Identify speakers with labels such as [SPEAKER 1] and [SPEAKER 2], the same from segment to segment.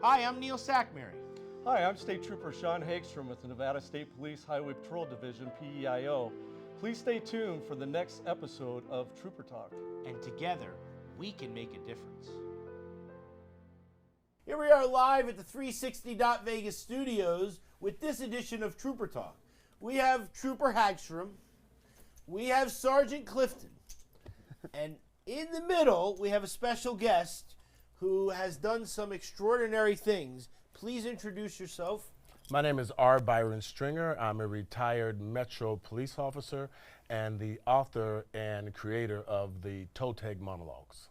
[SPEAKER 1] Hi, I'm Neil Sackmary.
[SPEAKER 2] Hi, I'm State Trooper Sean Hagstrom with the Nevada State Police Highway Patrol Division, PEIO. Please stay tuned for the next episode of Trooper Talk.
[SPEAKER 1] And together, we can make a difference. Here we are live at the 360 Vegas studios with this edition of Trooper Talk. We have Trooper Hagstrom, we have Sergeant Clifton, and in the middle, we have a special guest who has done some extraordinary things. Please introduce yourself.
[SPEAKER 3] My name is R. Byron Stringer. I'm a retired Metro police officer and the author and creator of the Toe Tag Monologues.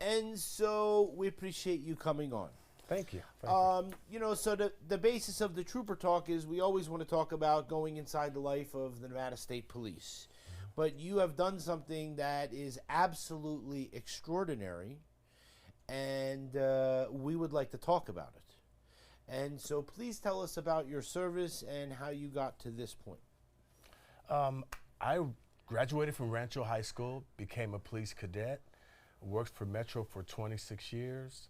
[SPEAKER 1] And so we appreciate you coming on.
[SPEAKER 3] Thank you.
[SPEAKER 1] So the basis of the Trooper Talk is we always want to talk about going inside the life of the Nevada State Police. But you have done something that is absolutely extraordinary, and we would like to talk about it. And so please tell us about your service and how you got to this point.
[SPEAKER 3] I graduated from Rancho High School, became a police cadet, worked for Metro for 26 years,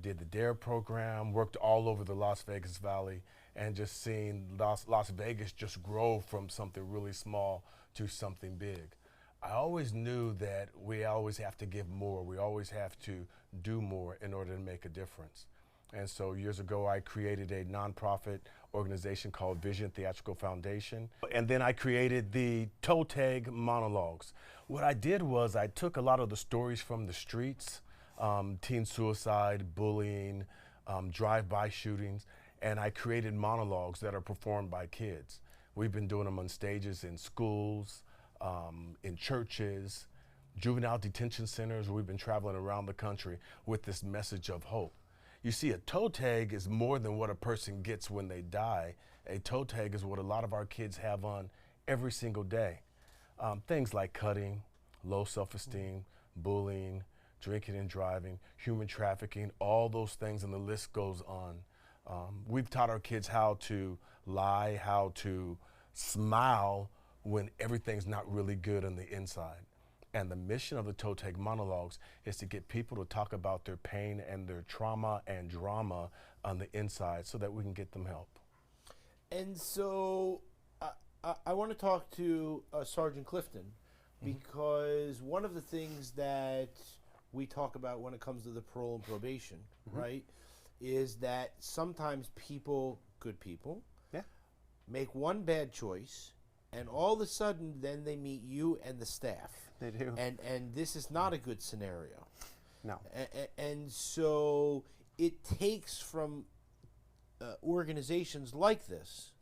[SPEAKER 3] did the DARE program, worked all over the Las Vegas Valley, and just seen Las Vegas just grow from something really small to something big. I always knew that we always have to give more. We always have to do more in order to make a difference. And so years ago, I created a nonprofit organization called Vision Theatrical Foundation. And then I created the Toe Tag Monologues. What I did was I took a lot of the stories from the streets, teen suicide, bullying, drive-by shootings, and I created monologues that are performed by kids. We've been doing them on stages in schools, in churches, juvenile detention centers. We've been traveling around the country with this message of hope. You see, a toe tag is more than what a person gets when they die. A toe tag is what a lot of our kids have on every single day. Things like cutting, low self-esteem, bullying, drinking and driving, human trafficking, all those things, and the list goes on. We've taught our kids how to lie, how to smile when everything's not really good on the inside. And the mission of the Toe Tag Monologues is to get people to talk about their pain and their trauma and drama on the inside so that we can get them help.
[SPEAKER 1] And so I want to talk to Sergeant Clifton, because one of the things that we talk about when it comes to the parole and probation, right, is that sometimes people, good people, make one bad choice, and all of a sudden then they meet you and the staff.
[SPEAKER 4] They do.
[SPEAKER 1] And this is not a good scenario.
[SPEAKER 4] No.
[SPEAKER 1] And so it takes from organizations like this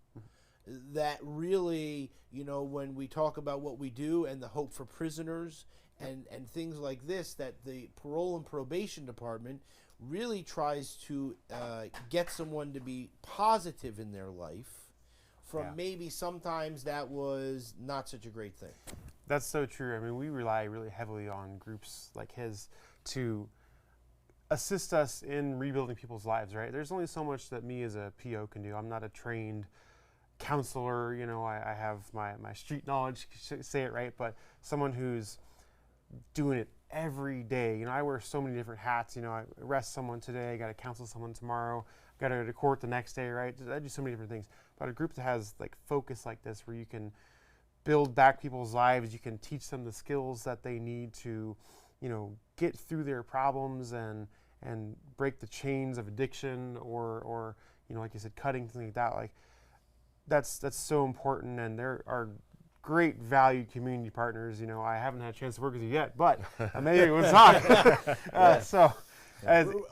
[SPEAKER 1] that really, when we talk about what we do and the hope for prisoners and things like this, that the parole and probation department really tries to get someone to be positive in their life from maybe sometimes that was not such a great thing.
[SPEAKER 4] That's so true. I mean, we rely really heavily on groups like his to assist us in rebuilding people's lives, right? There's only so much that me as a PO can do. I'm not a trained counselor, I have my street knowledge, say it right, but someone who's doing it every day. I wear so many different hats. I arrest someone today, I got to counsel someone tomorrow, got to go to court the next day, right? I do so many different things. But a group that has like focus like this, where you can build back people's lives, you can teach them the skills that they need to, get through their problems and break the chains of addiction or like you said, cutting, things like that. Like that's so important, and there are great valued community partners. I haven't had a chance to work with you yet, but maybe we'll talk.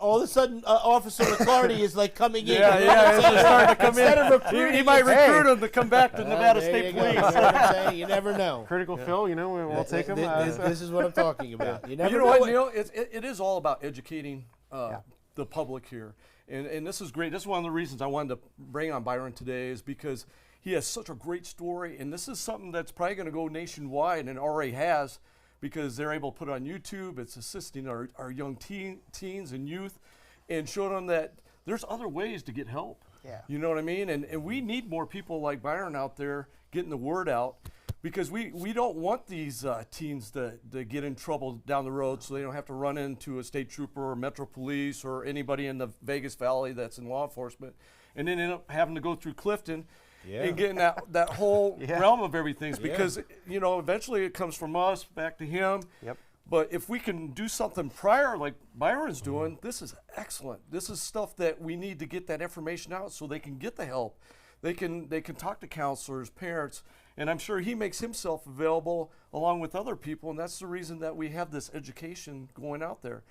[SPEAKER 1] All of a sudden, Officer McClarty is like coming in.
[SPEAKER 2] It's just starting to come in. He might recruit him to come back to Nevada
[SPEAKER 1] there
[SPEAKER 2] State
[SPEAKER 1] you
[SPEAKER 2] Police.
[SPEAKER 1] You know what I'm saying? You never know.
[SPEAKER 4] Critical Phil, we'll take him.
[SPEAKER 1] This is what I'm talking about. You never
[SPEAKER 2] You know
[SPEAKER 1] know
[SPEAKER 2] what, Neil? It is all about educating the public here. And this is great. This is one of the reasons I wanted to bring on Byron today, is because he has such a great story. And this is something that's probably going to go nationwide, and already has, because they're able to put it on YouTube. It's assisting our young teens and youth and showing them that there's other ways to get help.
[SPEAKER 4] Yeah.
[SPEAKER 2] You know what I mean? And we need more people like Byron out there getting the word out. because we don't want these teens to get in trouble down the road, so they don't have to run into a state trooper or Metro Police or anybody in the Vegas Valley that's in law enforcement, and then end up having to go through Clifton and getting that whole realm of everything. Because eventually it comes from us back to him.
[SPEAKER 4] Yep.
[SPEAKER 2] But if we can do something prior, like Byron's doing, this is excellent. This is stuff that we need to get that information out so they can get the help. They can talk to counselors, parents, and I'm sure he makes himself available along with other people, and that's the reason that we have this education going out there.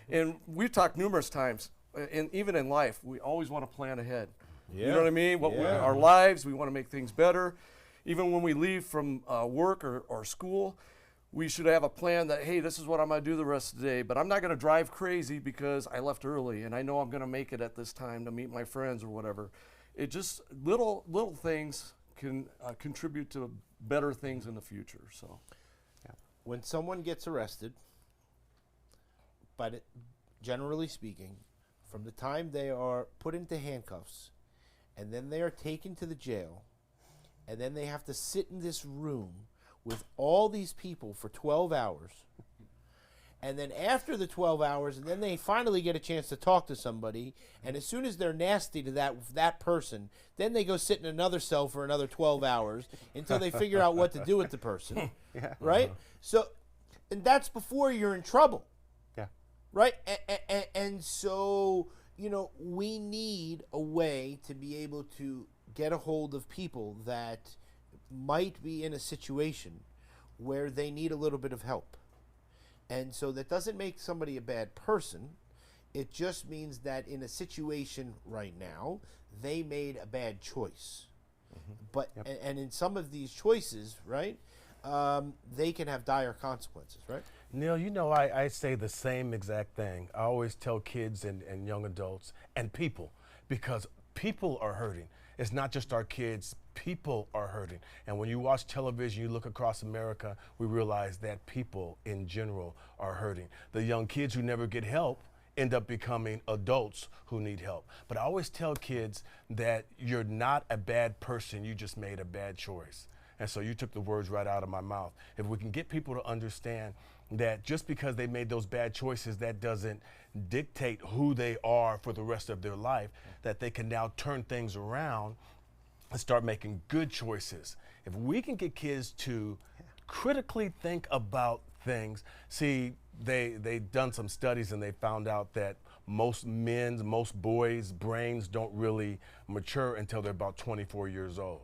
[SPEAKER 2] And we've talked numerous times, and even in life, we always want to plan ahead. You know what I mean? Our lives, we want to make things better. Even when we leave from work or school, we should have a plan that, hey, this is what I'm going to do the rest of the day, but I'm not going to drive crazy because I left early and I know I'm going to make it at this time to meet my friends or whatever. It just, little things can contribute to better things in the future. So,
[SPEAKER 1] When someone gets arrested, but generally speaking, from the time they are put into handcuffs and then they are taken to the jail and then they have to sit in this room with all these people for 12 hours. And then after the 12 hours, and then they finally get a chance to talk to somebody, and as soon as they're nasty to that person, then they go sit in another cell for another 12 hours until they figure out what to do with the person. Right? So, and that's before you're in trouble.
[SPEAKER 4] Yeah.
[SPEAKER 1] Right? And so, we need a way to be able to get a hold of people that might be in a situation where they need a little bit of help. And so that doesn't make somebody a bad person. It just means that in a situation right now, they made a bad choice. But and in some of these choices, right, they can have dire consequences, right?
[SPEAKER 3] Neil, I say the same exact thing. I always tell kids and young adults and people, because people are hurting. It's not just our kids. People are hurting. And when you watch television, you look across America, we realize that people in general are hurting. The young kids who never get help end up becoming adults who need help. But I always tell kids that you're not a bad person, you just made a bad choice. And so you took the words right out of my mouth. If we can get people to understand that just because they made those bad choices, that doesn't dictate who they are for the rest of their life, that they can now turn things around and start making good choices. If we can get kids to critically think about things, see, they done some studies and they found out that most boys' brains don't really mature until they're about 24 years old.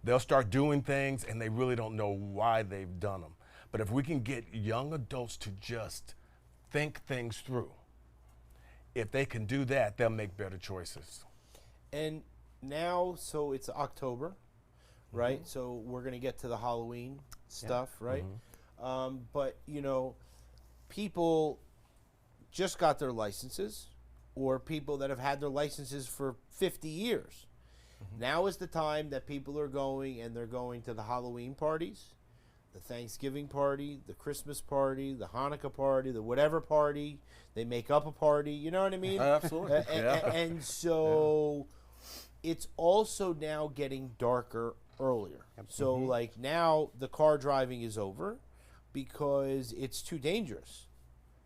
[SPEAKER 3] They'll start doing things and they really don't know why they've done them. But if we can get young adults to just think things through, if they can do that, they'll make better choices.
[SPEAKER 1] And now, so it's October, right? So we're going to get to the Halloween stuff, right? But, people just got their licenses, or people that have had their licenses for 50 years. Now is the time that people are going, and they're going to the Halloween parties, the Thanksgiving party, the Christmas party, the Hanukkah party, the whatever party. They make up a party, you know what I mean?
[SPEAKER 2] Absolutely.
[SPEAKER 1] And so it's also now getting darker earlier. So like now the car driving is over because it's too dangerous.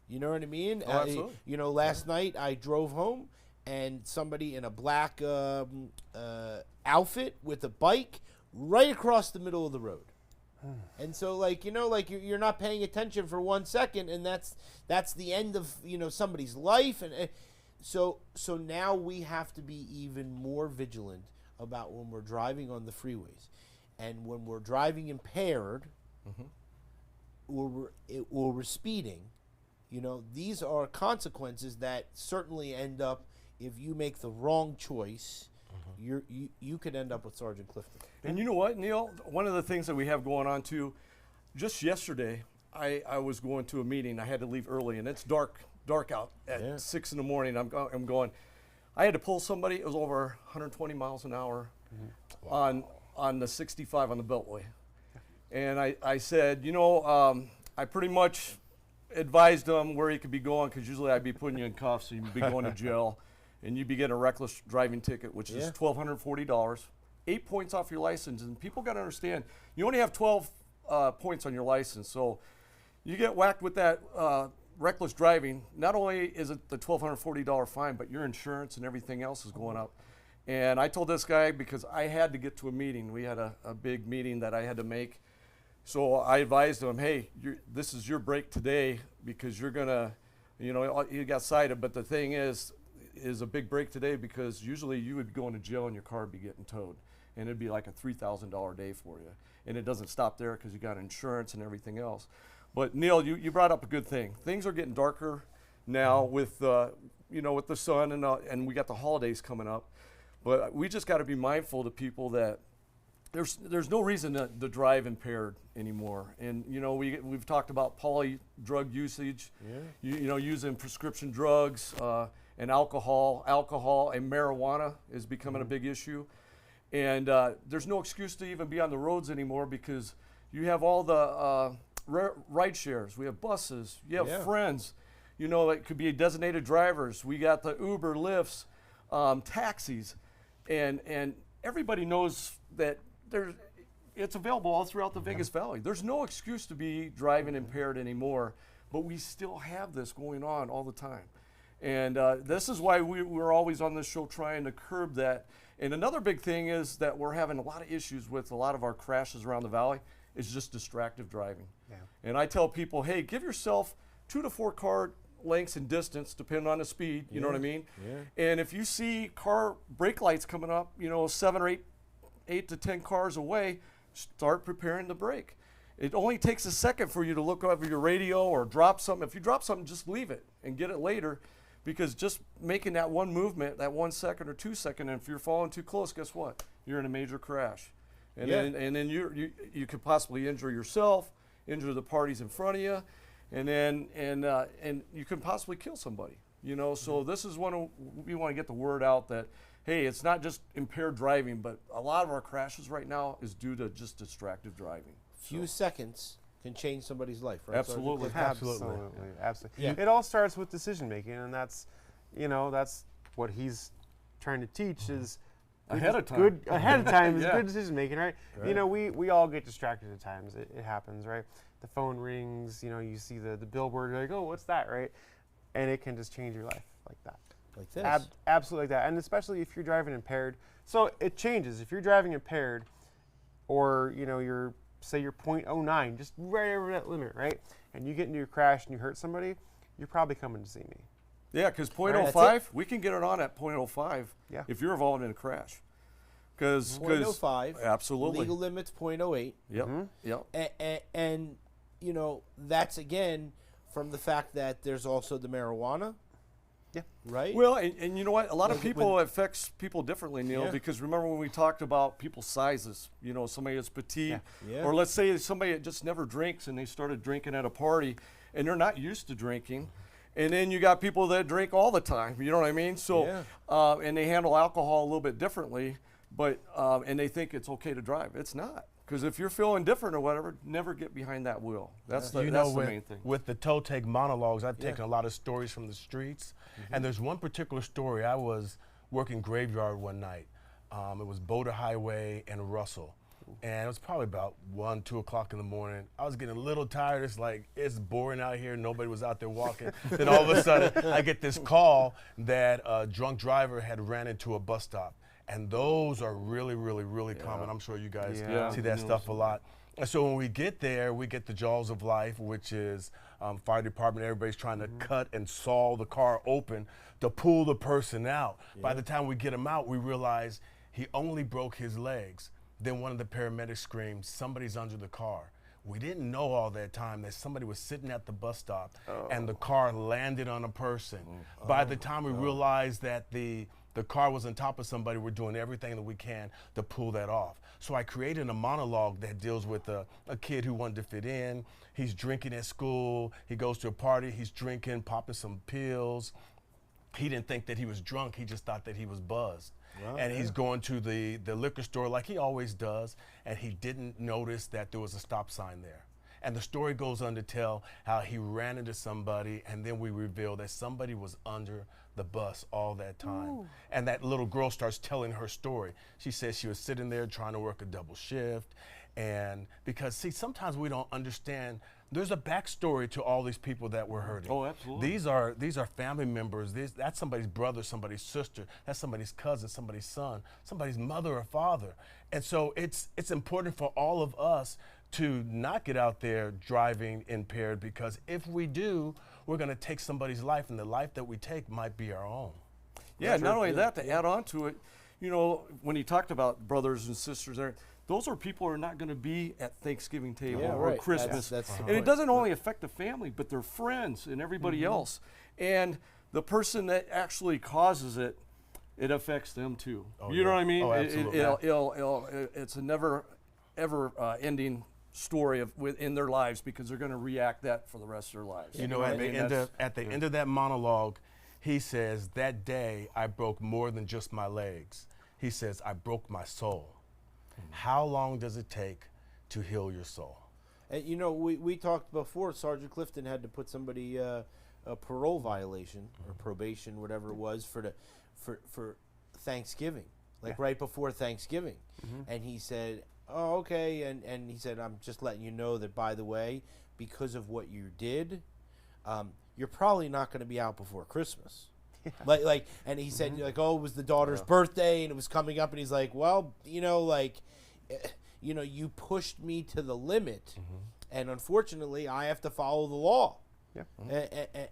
[SPEAKER 1] You know what I mean?
[SPEAKER 2] Oh, absolutely.
[SPEAKER 1] Last night I drove home and somebody in a black outfit with a bike right across the middle of the road. And so you're not paying attention for 1 second, and that's the end of somebody's life, and so now we have to be even more vigilant about when we're driving on the freeways, and when we're driving impaired, or we're speeding. These are consequences that certainly end up, if you make the wrong choice, you could end up with Sergeant Clifton.
[SPEAKER 2] And you know what, Neil? One of the things that we have going on too, just yesterday, I was going to a meeting. I had to leave early, and it's dark out at 6 in the morning. I'm going. I had to pull somebody. It was over 120 miles an hour on the 65 on the Beltway, and I said, I pretty much advised him where he could be going, because usually I'd be putting you in cuffs and you'd be going to jail, and you'd be getting a reckless driving ticket, which is $1,240, 8 points off your license. And people got to understand, you only have 12 points on your license. So you get whacked with that reckless driving. Not only is it the $1,240 fine, but your insurance and everything else is going up. And I told this guy, because I had to get to a meeting. We had a big meeting that I had to make. So I advised him, hey, this is your break today, because you're gonna, you got cited. But the thing is a big break today, because usually you would be going to jail and your car would be getting towed. And it'd be like a $3,000 day for you. And it doesn't stop there, because you got insurance and everything else. But Neil, you brought up a good thing. Things are getting darker now with, with the sun, and we got the holidays coming up. But we just got to be mindful to people that there's no reason to drive impaired anymore. And we've talked about poly drug usage, using prescription drugs and alcohol and marijuana is becoming a big issue. And there's no excuse to even be on the roads anymore, because you have all the ride shares. We have buses. You have friends. It could be designated drivers. We got the Uber, Lyfts, taxis, and everybody knows that it's available all throughout the Vegas Valley. There's no excuse to be driving impaired anymore, but we still have this going on all the time. And this is why we're always on this show trying to curb that. And another big thing is that we're having a lot of issues with a lot of our crashes around the valley. It's just distracted driving. Yeah. And I tell people, hey, give yourself 2 to 4 car lengths and distance, depending on the speed, you know what I mean? Yeah. And if you see car brake lights coming up, 7 or 8 to 10 cars away, start preparing to brake. It only takes a second for you to look over your radio or drop something. If you drop something, just leave it and get it later, because just making that one movement, that 1 second or 2 second, and if you're falling too close, guess what? You're in a major crash. And then you could possibly injure yourself, injure the parties in front of you, and you can possibly kill somebody. So this is we want to get the word out that, hey, it's not just impaired driving, but a lot of our crashes right now is due to just distracted driving.
[SPEAKER 1] Few seconds can change somebody's life, right?
[SPEAKER 2] Absolutely.
[SPEAKER 4] Absolutely.
[SPEAKER 1] Yeah.
[SPEAKER 4] It all starts with decision making, and that's what he's trying to teach is
[SPEAKER 2] ahead of time.
[SPEAKER 4] Good ahead of time is good decision making, right? We all get distracted at times. It happens, right? The phone rings, you see the billboard, you're like, oh, what's that, right? And it can just change your life like that.
[SPEAKER 1] Like this.
[SPEAKER 4] Absolutely like that. And especially if you're driving impaired. So it changes. If you're driving impaired, or you're 0.09, just right over that limit, right? And you get into a crash and you hurt somebody, you're probably coming to see me.
[SPEAKER 2] Yeah, because 0.05, we can get it on at 0.05 if you're involved in a crash. Because
[SPEAKER 1] 0.05.
[SPEAKER 2] Absolutely.
[SPEAKER 1] Legal limit's 0.08.
[SPEAKER 2] Yep. Yep.
[SPEAKER 1] And that's again from the fact that there's also the marijuana.
[SPEAKER 4] Yeah.
[SPEAKER 1] Right?
[SPEAKER 2] Well, and you know what? A lot of people, it affects people differently, Neil, because remember when we talked about people's sizes, somebody that's petite, or let's say somebody that just never drinks and they started drinking at a party and they're not used to drinking. And then you got people that drink all the time, you know what I mean? So, and they handle alcohol a little bit differently, but, and they think it's okay to drive. It's not. Because if you're feeling different or whatever, never get behind that wheel. That's the main thing.
[SPEAKER 3] With the toe take monologues, I've taken a lot of stories from the streets. And there's one particular story. I was working graveyard one night. It was Boulder Highway and Russell. And it was probably about 1, 2 o'clock in the morning. I was getting a little tired. It's boring out here. Nobody was out there walking. Then all of a sudden, I get this call that a drunk driver had ran into a bus stop. And those are really, really, really common. I'm sure you guys see that stuff a lot. And so when we get there, we get the jaws of life, which is fire department. Everybody's trying to cut and saw the car open to pull the person out. By the time we get him out, we realize he only broke his legs. Then one of the paramedics screamed, somebody's under the car. We didn't know all that time that somebody was sitting at the bus stop and the car landed on a person. By the time we realized that the car was on top of somebody, we're doing everything that we can to pull that off. So I created a monologue that deals with a kid who wanted to fit in. He's drinking at school. He goes to a party. He's drinking, popping some pills. He didn't think that he was drunk. He just thought that he was buzzed. Wow, and he's going to the liquor store like he always does, and he didn't notice that there was a stop sign there. And the story goes on to tell how he ran into somebody, and then we reveal that somebody was under the bus all that time. Ooh. And that little girl starts telling her story. She says she was sitting there trying to work a double shift, And because, see, sometimes we don't understand, there's a backstory to all these people that we're hurting.
[SPEAKER 2] Oh, absolutely.
[SPEAKER 3] These are family members. That's somebody's brother, somebody's sister, that's somebody's cousin, somebody's son, somebody's mother or father. And so it's important for all of us to not get out there driving impaired, because if we do, we're going to take somebody's life, and the life that we take might be our own.
[SPEAKER 2] Yeah, not only that, to add on to it, you know, when you talked about brothers and sisters there, those are people who are not going to be at Thanksgiving table
[SPEAKER 1] Yeah,
[SPEAKER 2] or
[SPEAKER 1] right.
[SPEAKER 2] Christmas.
[SPEAKER 1] That's the
[SPEAKER 2] and it
[SPEAKER 1] point.
[SPEAKER 2] doesn't only affect the family, but their friends and everybody else. And the person that actually causes it, it affects them too.
[SPEAKER 3] Oh,
[SPEAKER 2] You know
[SPEAKER 3] yeah.
[SPEAKER 2] what I mean?
[SPEAKER 3] Oh, absolutely.
[SPEAKER 2] It's a never ever ending story in their lives, because they're going to react that for the rest of their lives.
[SPEAKER 3] You know, at the end of that monologue, he says, that day I broke more than just my legs. He says, I broke my soul. How long does it take to heal your soul?
[SPEAKER 1] And you know, we talked before, Sergeant Clifton had to put somebody a parole violation or probation, whatever it was, for Thanksgiving, like right before Thanksgiving. And he said, oh, okay. And he said, I'm just letting you know that, by the way, because of what you did, you're probably not going to be out before Christmas. And he said, like, oh, it was the daughter's birthday and it was coming up, and he's like, well, you know, like, you pushed me to the limit, and unfortunately, I have to follow the law.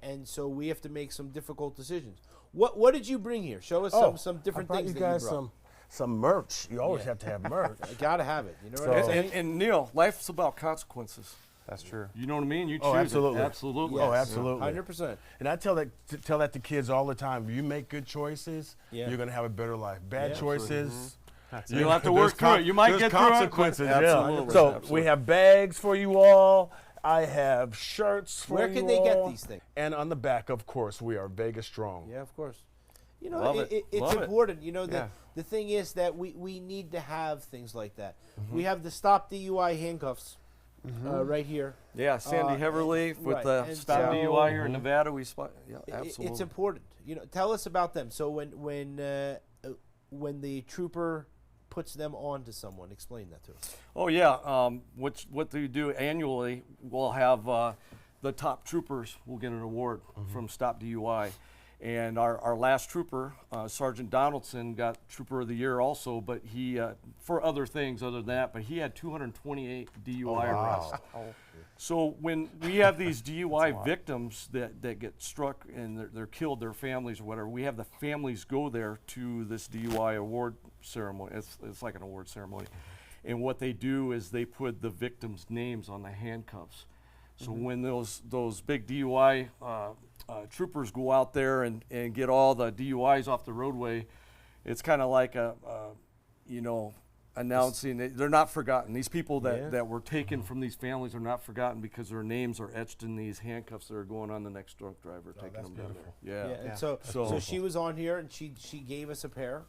[SPEAKER 1] And so we have to make some difficult decisions. What did you bring here? Show us some different things
[SPEAKER 3] you
[SPEAKER 1] that
[SPEAKER 3] guys
[SPEAKER 1] you brought.
[SPEAKER 3] some merch. You always have to have merch.
[SPEAKER 1] I gotta have it. You know what I'm saying?
[SPEAKER 2] And Neil, life's about consequences.
[SPEAKER 4] That's true.
[SPEAKER 2] You know what I mean? You choose
[SPEAKER 3] Oh, absolutely.
[SPEAKER 2] it. Absolutely.
[SPEAKER 3] Oh, absolutely.
[SPEAKER 1] 100%.
[SPEAKER 3] And I tell that to kids all the time. You make good choices,
[SPEAKER 1] Yeah.
[SPEAKER 3] you're going to have a better life. Bad choices,
[SPEAKER 2] You'll have to work through it. You might
[SPEAKER 3] there's
[SPEAKER 2] get through it, but-
[SPEAKER 3] consequences.
[SPEAKER 2] Absolutely.
[SPEAKER 3] So
[SPEAKER 2] Absolutely.
[SPEAKER 3] we have bags for you all. I have shirts for you
[SPEAKER 1] Where can they get
[SPEAKER 3] all.
[SPEAKER 1] these things?
[SPEAKER 3] And on the back, of course, we are Vegas Strong.
[SPEAKER 1] Yeah, of course. You know,
[SPEAKER 2] Love it.
[SPEAKER 1] it's
[SPEAKER 2] Love it.
[SPEAKER 1] important. You know,
[SPEAKER 4] Yeah.
[SPEAKER 1] the thing is that we need to have things like that. We have the Stop DUI handcuffs right here.
[SPEAKER 2] Yeah, Sandy Heverly with
[SPEAKER 1] right,
[SPEAKER 2] the
[SPEAKER 1] and
[SPEAKER 2] stop
[SPEAKER 1] so-
[SPEAKER 2] DUI here in Nevada. Yeah,
[SPEAKER 1] It's
[SPEAKER 2] absolutely.
[SPEAKER 1] important. You know, tell us about them. So when the trooper puts them on to someone, explain that to us.
[SPEAKER 2] Oh yeah, what they do annually, we'll have the top troopers will get an award from Stop DUI, and our last trooper, Sergeant Donaldson, got Trooper of the Year also, but he for other things other than that, but he had 228 DUI arrests. So when we have these DUI victims that get struck and they're killed, their families or whatever, we have the families go there to this DUI award ceremony. It's like an award ceremony. And what they do is they put the victims' names on the handcuffs. So when those big DUI troopers go out there and get all the DUIs off the roadway, it's kind of like announcing that they're not forgotten. These people that were taken from these families are not forgotten, because their names are etched in these handcuffs that are going on the next drunk driver, taking them down there.
[SPEAKER 1] Yeah.
[SPEAKER 2] Yeah.
[SPEAKER 1] And so she was on here, and she gave us a pair.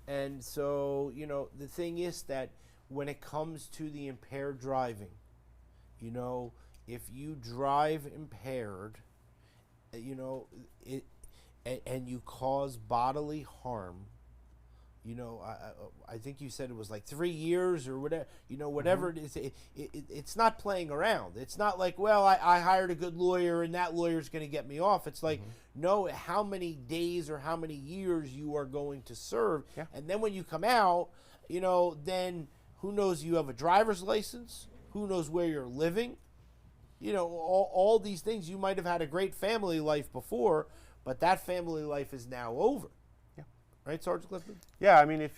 [SPEAKER 1] And so, you know, the thing is that when it comes to the impaired driving, you know, if you drive impaired, you know, and you cause bodily harm, you know, I think you said it was like 3 years or whatever, you know, whatever it is, it's not playing around. It's not like, well, I hired a good lawyer and that lawyer's going to get me off. It's like, no, how many days or how many years you are going to serve.
[SPEAKER 4] Yeah.
[SPEAKER 1] And then when you come out, you know, then who knows, you have a driver's license, who knows where you're living, you know, all these things. You might have had a great family life before, but that family life is now over. Right, Sergeant Clifton?
[SPEAKER 4] Yeah, I mean,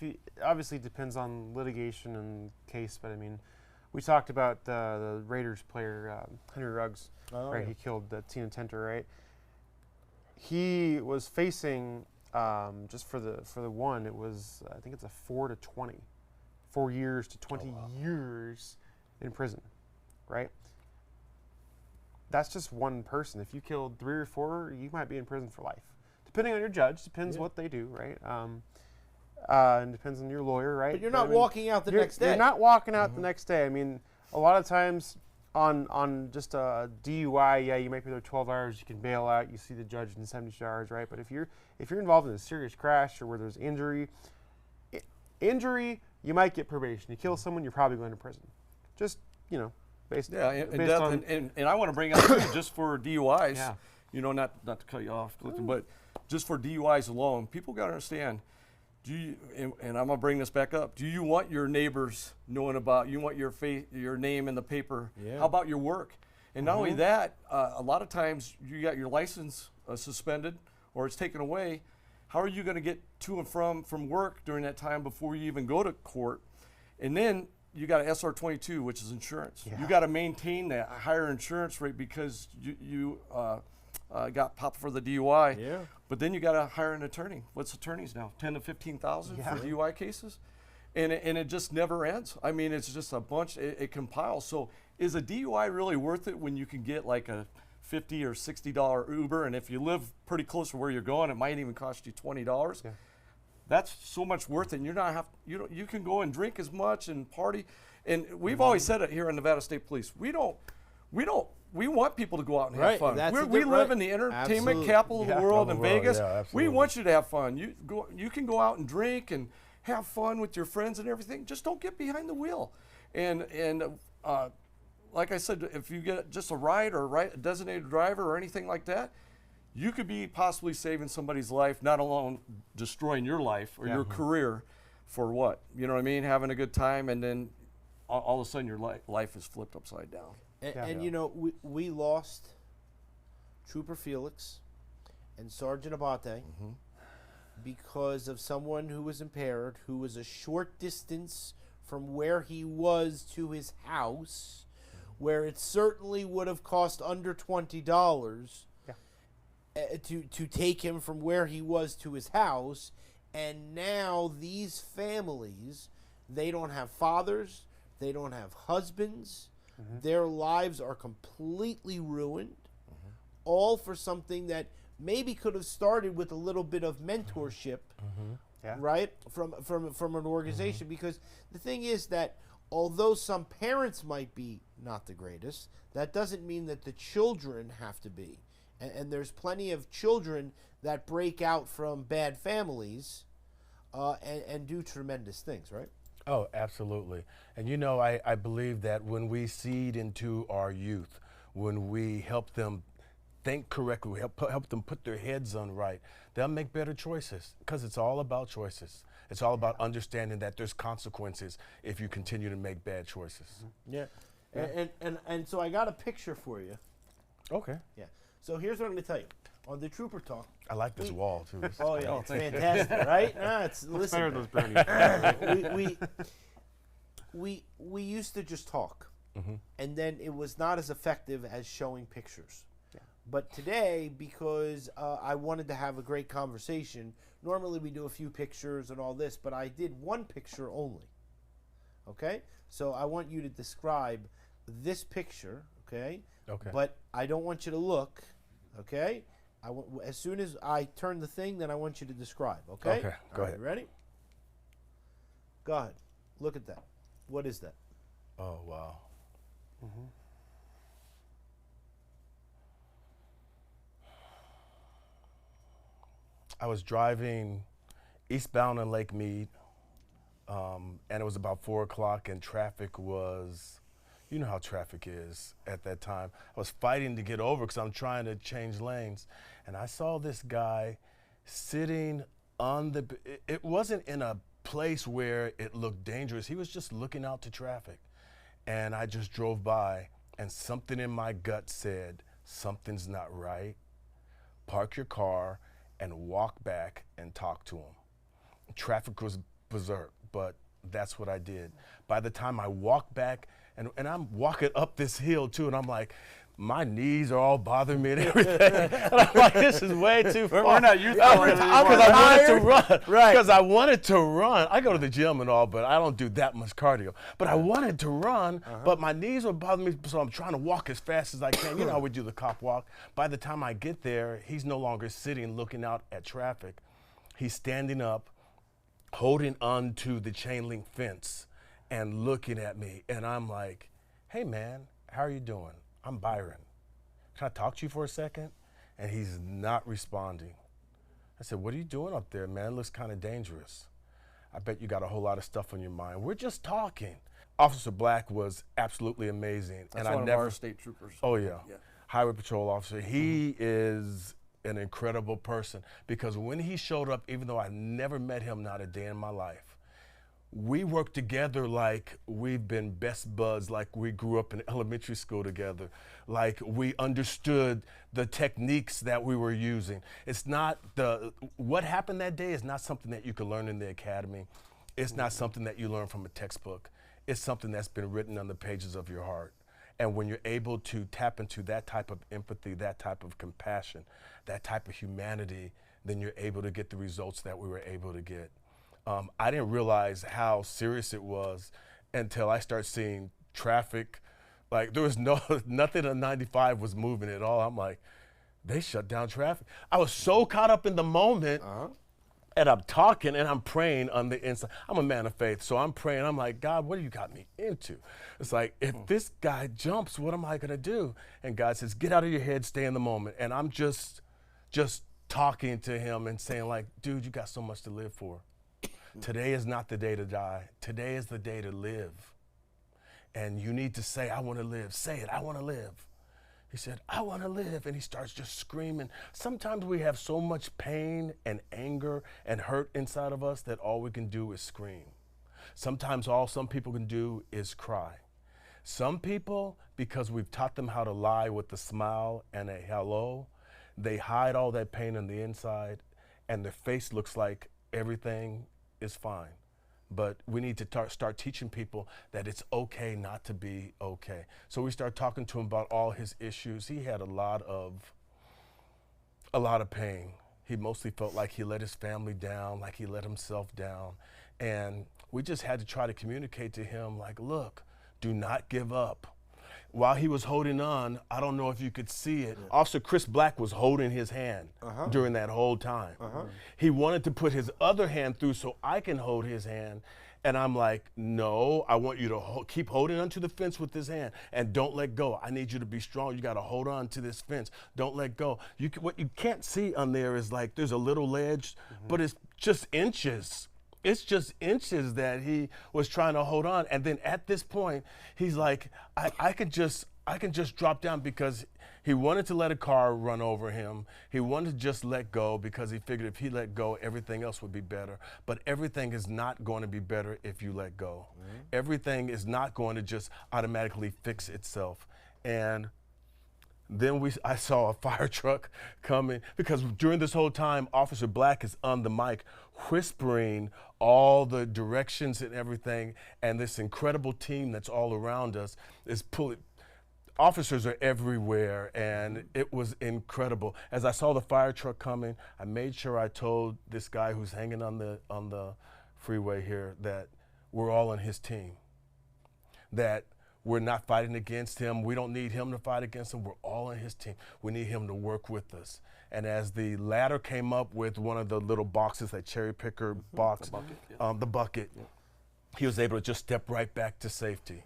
[SPEAKER 4] obviously depends on litigation and case, but I mean, we talked about the Raiders player Henry Ruggs, right?
[SPEAKER 1] yeah.
[SPEAKER 4] He killed Tina Tenter, right? He was facing just for the one. It was I think it's a 4 to 20, 4 years to 20 years in prison, right? That's just one person. If you killed 3 or 4, you might be in prison for life. Depending on your judge, depends what they do, right? And depends on your lawyer, right?
[SPEAKER 1] But you're not walking out the next day.
[SPEAKER 4] You're not walking out the next day. I mean, a lot of times on just a DUI, yeah, you might be there 12 hours, you can bail out, you see the judge in 72 hours, right? But if you're involved in a serious crash or where there's injury, you might get probation. You kill someone, you're probably going to prison, Just, based,
[SPEAKER 2] Yeah, and,
[SPEAKER 4] based on,
[SPEAKER 2] and I want to bring up too, just for DUIs,
[SPEAKER 4] Yeah.
[SPEAKER 2] not to cut you off, Clifton, but just for DUIs alone, people got to understand. And I'm gonna bring this back up. Do you want your neighbors knowing about? You want your name in the paper?
[SPEAKER 1] Yeah.
[SPEAKER 2] How about your work? And not only that, a lot of times you got your license suspended or it's taken away. How are you going to get to and from work during that time before you even go to court? And then you got an SR22, which is insurance.
[SPEAKER 4] Yeah.
[SPEAKER 2] You got to maintain that higher insurance rate because you got popped for the DUI.
[SPEAKER 1] Yeah.
[SPEAKER 2] But then you got to hire an attorney. What's attorneys now? 10 to 15,000
[SPEAKER 4] Yeah.
[SPEAKER 2] for DUI cases, and it just never ends. I mean, it's just a bunch. It compiles. So is a DUI really worth it when you can get like a $50 or $60 Uber, and if you live pretty close to where you're going, it might even cost you $20.
[SPEAKER 4] Yeah.
[SPEAKER 2] That's so much worth it. And you can go and drink as much and party. And we've always said it here in Nevada State Police. We want people to go out and have
[SPEAKER 1] Right,
[SPEAKER 2] fun.
[SPEAKER 1] that's
[SPEAKER 2] We
[SPEAKER 1] right.
[SPEAKER 2] live in the entertainment
[SPEAKER 1] Absolutely.
[SPEAKER 2] capital of the
[SPEAKER 3] Yeah.
[SPEAKER 2] world
[SPEAKER 3] Of
[SPEAKER 2] in
[SPEAKER 3] the world,
[SPEAKER 2] Vegas.
[SPEAKER 3] yeah,
[SPEAKER 2] We
[SPEAKER 3] absolutely.
[SPEAKER 2] want you to have fun. You can go out and drink and have fun with your friends and everything. Just don't get behind the wheel. And like I said, if you get just a ride or a designated driver or anything like that, you could be possibly saving somebody's life, not alone destroying your life or your career for what? You know what I mean? Having a good time, and then all of a sudden your life is flipped upside down.
[SPEAKER 1] And we lost Trooper Felix and Sergeant Abate because of someone who was impaired, who was a short distance from where he was to his house, where it certainly would have cost under $20 to take him from where he was to his house. And now these families, they don't have fathers, they don't have husbands, their lives are completely ruined, all for something that maybe could have started with a little bit of mentorship,
[SPEAKER 4] Yeah.
[SPEAKER 1] right, from an organization. Because the thing is that although some parents might be not the greatest, that doesn't mean that the children have to be. And there's plenty of children that break out from bad families and do tremendous things, right?
[SPEAKER 3] Oh, absolutely. And I believe that when we seed into our youth, when we help them think correctly, we help them put their heads on right, they'll make better choices, because it's all about choices. It's all about understanding that there's consequences if you continue to make bad choices.
[SPEAKER 1] Yeah. And so I got a picture for you.
[SPEAKER 3] Okay.
[SPEAKER 1] Yeah. So here's what I'm going to tell you. On the Trooper Talk.
[SPEAKER 3] I like this wall, too.
[SPEAKER 1] Oh, yeah. It's fantastic, right? No, it's,
[SPEAKER 4] Better
[SPEAKER 1] listen.
[SPEAKER 4] than those brownies.
[SPEAKER 1] we used to just talk, and then it was not as effective as showing pictures.
[SPEAKER 4] Yeah.
[SPEAKER 1] But today, because I wanted to have a great conversation, normally we do a few pictures and all this, but I did one picture only. Okay? So I want you to describe this picture, okay?
[SPEAKER 3] Okay.
[SPEAKER 1] But I don't want you to look, okay? As soon as I turn the thing, then I want you to describe, okay?
[SPEAKER 3] Okay, go
[SPEAKER 1] All right,
[SPEAKER 3] ahead.
[SPEAKER 1] ready? Go ahead. Look at that. What is that?
[SPEAKER 3] Oh, wow. I was driving eastbound on Lake Mead, and it was about 4 o'clock, and traffic was, you know how traffic is at that time. I was fighting to get over because I'm trying to change lanes, and I saw this guy sitting on it wasn't in a place where it looked dangerous. He was just looking out to traffic, and I just drove by, and something in my gut said, something's not right. Park your car and walk back and talk to him. Traffic was berserk, but that's what I did. By the time I walked back, and I'm walking up this hill too, and I'm like, my knees are all bothering me and everything. And I'm like, this is way too far.
[SPEAKER 4] We're not youth
[SPEAKER 3] Because
[SPEAKER 4] anymore.
[SPEAKER 3] I wanted to run.
[SPEAKER 1] Right.
[SPEAKER 3] Because I wanted to run. I go to the gym and all, but I don't do that much cardio. But I wanted to run, but my knees were bothering me, so I'm trying to walk as fast as I can. You know how we do the cop walk. By the time I get there, he's no longer sitting looking out at traffic. He's standing up, holding on to the chain link fence and looking at me. And I'm like, hey man, how are you doing? I'm Byron. Can I talk to you for a second? And he's not responding. I said, what are you doing up there, man? It looks kind of dangerous. I bet you got a whole lot of stuff on your mind. We're just talking. Officer Black was absolutely amazing.
[SPEAKER 2] That's
[SPEAKER 3] and
[SPEAKER 2] one
[SPEAKER 3] I never
[SPEAKER 2] of our state troopers.
[SPEAKER 3] Oh yeah.
[SPEAKER 2] Yeah.
[SPEAKER 3] Highway patrol officer. He is an incredible person because when he showed up, even though I never met him not a day in my life, we worked together like we've been best buds, like we grew up in elementary school together, like we understood the techniques that we were using. It's not what happened that day is not something that you can learn in the academy. It's not something that you learn from a textbook. It's something that's been written on the pages of your heart. And when you're able to tap into that type of empathy, that type of compassion, that type of humanity, then you're able to get the results that we were able to get. I didn't realize how serious it was until I started seeing traffic. Like there was nothing on 95 was moving at all. I'm like, they shut down traffic. I was so caught up in the moment. And I'm talking and I'm praying on the inside. I'm a man of faith, so I'm praying. I'm like, God, what do you got me into? It's like, if this guy jumps, what am I gonna do? And God says, get out of your head, stay in the moment. And I'm just talking to him and saying like, dude, you got so much to live for. Today is not the day to die. Today is the day to live. And you need to say, I wanna live. Say it, I wanna live. He said, I want to live. And he starts just screaming. Sometimes we have so much pain and anger and hurt inside of us that all we can do is scream. Sometimes all some people can do is cry. Some people, because we've taught them how to lie with a smile and a hello, they hide all that pain on the inside and their face looks like everything is fine. But we need to start teaching people that it's okay not to be okay. So we start talking to him about all his issues. He had a lot of pain. He mostly felt like he let his family down, like he let himself down. And we just had to try to communicate to him like, look, do not give up. While he was holding on, I don't know if you could see it, Officer Chris Black was holding his hand during that whole time. He wanted to put his other hand through so I can hold his hand. And I'm like, no, I want you to keep holding onto the fence with this hand and don't let go. I need you to be strong. You got to hold on to this fence. Don't let go. What you can't see on there is like there's a little ledge, but it's just inches. It's just inches that he was trying to hold on. And then at this point, he's like, I can just drop down because he wanted to let a car run over him. He wanted to just let go because he figured if he let go, everything else would be better. But everything is not going to be better if you let go. Everything is not going to just automatically fix itself. And then I saw a fire truck coming because during this whole time, Officer Black is on the mic whispering all the directions and everything, and this incredible team that's all around us is pulling. Officers are everywhere, and it was incredible. As I saw the fire truck coming, I made sure I told this guy who's hanging on the freeway here that we're all on his team, that we're not fighting against him. We don't need him to fight against him. We're all on his team. We need him to work with us. And as the ladder came up with one of the little boxes, that cherry picker box, the bucket, he was able to just step right back to safety.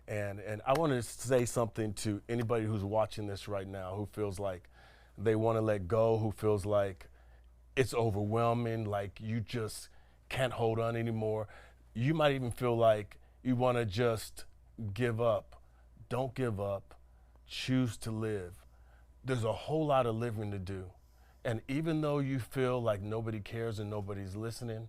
[SPEAKER 3] And I want to say something to anybody who's watching this right now who feels like they want to let go, who feels like it's overwhelming, like you just can't hold on anymore. You might even feel like you want to just give up. Don't give up. Choose to live. There's a whole lot of living to do. And even though you feel like nobody cares and nobody's listening,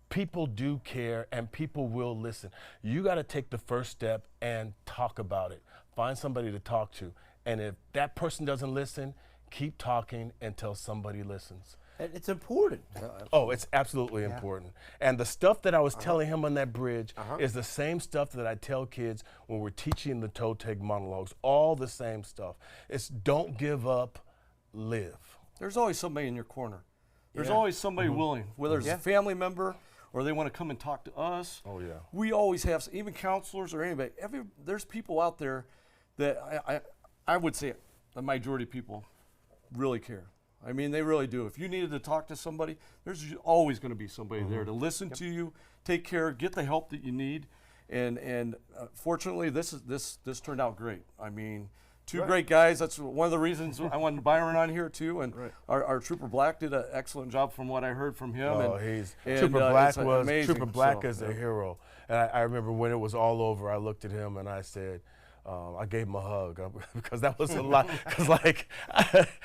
[SPEAKER 3] people do care and people will listen. You got to take the first step and talk about it. Find somebody to talk to. And if that person doesn't listen, keep talking until somebody listens.
[SPEAKER 1] And it's important.
[SPEAKER 3] Oh, it's absolutely important. And the stuff that I was telling him on that bridge is the same stuff that I tell kids when we're teaching the toe tag monologues. All the same stuff. It's don't give up, live.
[SPEAKER 2] There's always somebody in your corner. There's always somebody willing, whether it's a family member or they want to come and talk to us.
[SPEAKER 3] Oh, yeah.
[SPEAKER 2] We always have, even counselors or anybody, there's people out there that I would say the majority of people really care. I mean, they really do. If you needed to talk to somebody, there's always going to be somebody there to listen to you, take care, get the help that you need. And fortunately, this turned out great. I mean, Two great guys. That's one of the reasons I wanted Byron on here too. And
[SPEAKER 1] Right.
[SPEAKER 2] our Trooper Black did an excellent job from what I heard from him.
[SPEAKER 3] Oh,
[SPEAKER 2] and
[SPEAKER 3] Trooper Black
[SPEAKER 2] it's
[SPEAKER 3] was
[SPEAKER 2] amazing,
[SPEAKER 3] Trooper Black
[SPEAKER 2] so,
[SPEAKER 3] is a
[SPEAKER 2] yeah.
[SPEAKER 3] hero. And I remember when it was all over, I looked at him and I said, I gave him a hug because that was a lot. Because like,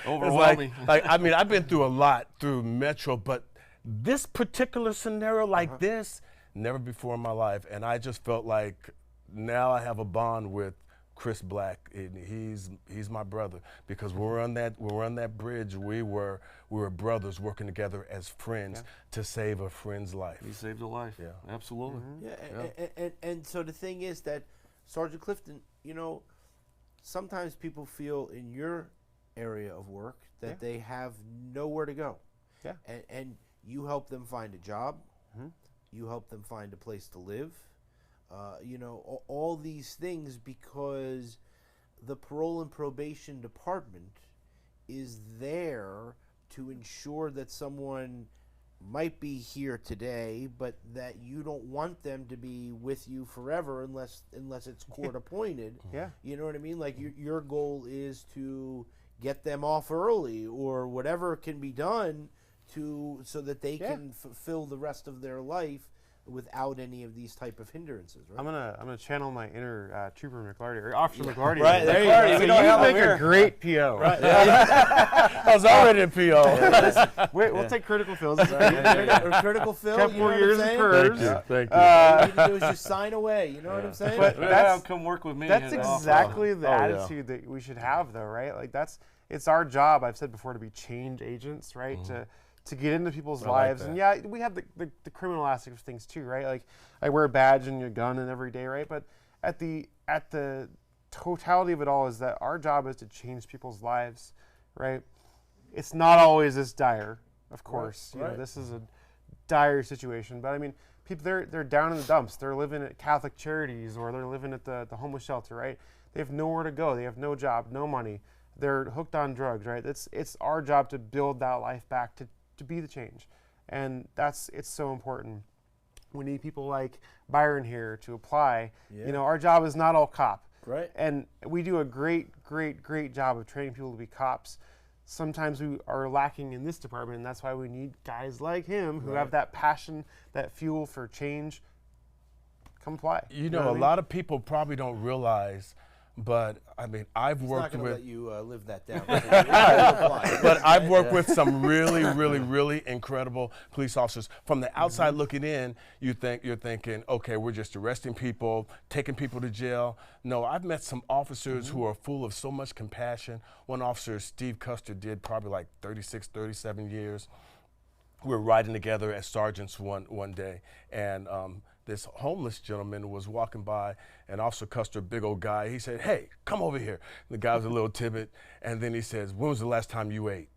[SPEAKER 2] Overwhelming.
[SPEAKER 3] I mean, I've been through a lot through Metro, but this particular scenario like this, never before in my life. And I just felt like now I have a bond with Chris Black. And he's my brother because we're on that bridge. We were brothers working together as friends to save a friend's life.
[SPEAKER 2] He saved a life.
[SPEAKER 3] Yeah.
[SPEAKER 2] Absolutely.
[SPEAKER 1] And so the thing is that Sergeant Clifton, you know, sometimes people feel in your area of work that they have nowhere to go.
[SPEAKER 4] Yeah.
[SPEAKER 1] And you help them find a job. You help them find a place to live. You know, all these things because the parole and probation department is there to ensure that someone might be here today, but that you don't want them to be with you forever unless it's court appointed.
[SPEAKER 4] Yeah.
[SPEAKER 1] You know what I mean? Like your goal is to get them off early or whatever can be done so that they can fulfill the rest of their life without any of these type of hindrances, right?
[SPEAKER 4] I'm gonna channel my inner Trooper McLarty or Officer McLarty.
[SPEAKER 1] Right, there you
[SPEAKER 4] McLarty,
[SPEAKER 1] go.
[SPEAKER 4] so
[SPEAKER 1] We don't have
[SPEAKER 4] you
[SPEAKER 1] him
[SPEAKER 4] make
[SPEAKER 1] here.
[SPEAKER 4] a great PO.
[SPEAKER 1] Right.
[SPEAKER 3] I was already in PO.
[SPEAKER 4] Wait, we'll take critical fills.
[SPEAKER 1] Or critical fill.
[SPEAKER 4] Couple
[SPEAKER 1] You know what
[SPEAKER 4] years
[SPEAKER 1] I'm
[SPEAKER 4] of
[SPEAKER 1] saying?
[SPEAKER 4] PERS.
[SPEAKER 3] Thank you.
[SPEAKER 1] All you need to do is just sign away. You know what I'm saying?
[SPEAKER 4] But that's
[SPEAKER 2] come work with me.
[SPEAKER 4] That's
[SPEAKER 2] in the office.
[SPEAKER 4] exactly the
[SPEAKER 3] Oh, yeah.
[SPEAKER 4] attitude that we should have, though, right? Like it's our job. I've said before to be change agents, right? To get into people's lives, and yeah, we have the criminal aspect of things too, right? Like I wear a badge and a gun and every day, right? But at the totality of it all is that our job is to change people's lives, right? It's not always this dire, of course. You know, this is a dire situation, but I mean, people they're down in the dumps. They're living at Catholic Charities or they're living at the homeless shelter, right? They have nowhere to go. They have no job, no money. They're hooked on drugs, right? It's our job to build that life back to be the change, and it's so important. We need people like Byron here to apply. You know, our job is not all cop,
[SPEAKER 1] Right.
[SPEAKER 4] and we do a great job of training people to be cops. Sometimes we are lacking in this department, and that's why we need guys like him who have that passion, that fuel for change. Come apply.
[SPEAKER 3] You know,
[SPEAKER 4] what I
[SPEAKER 3] a
[SPEAKER 4] mean?
[SPEAKER 3] lot of people probably don't realize, but I mean, I've
[SPEAKER 1] He's
[SPEAKER 3] worked
[SPEAKER 1] not going to
[SPEAKER 3] with.
[SPEAKER 1] let you live that down. But
[SPEAKER 3] But I've worked with some really incredible police officers. From the outside looking in, you're thinking, okay, we're just arresting people, taking people to jail. No, I've met some officers who are full of so much compassion. One officer, Steve Custer, did probably like 36, 37 years. We were riding together as sergeants one day, and this homeless gentleman was walking by, and Officer Custer, big old guy, he said, "Hey, come over here." The guy was a little timid, and then he says, "When was the last time you ate?"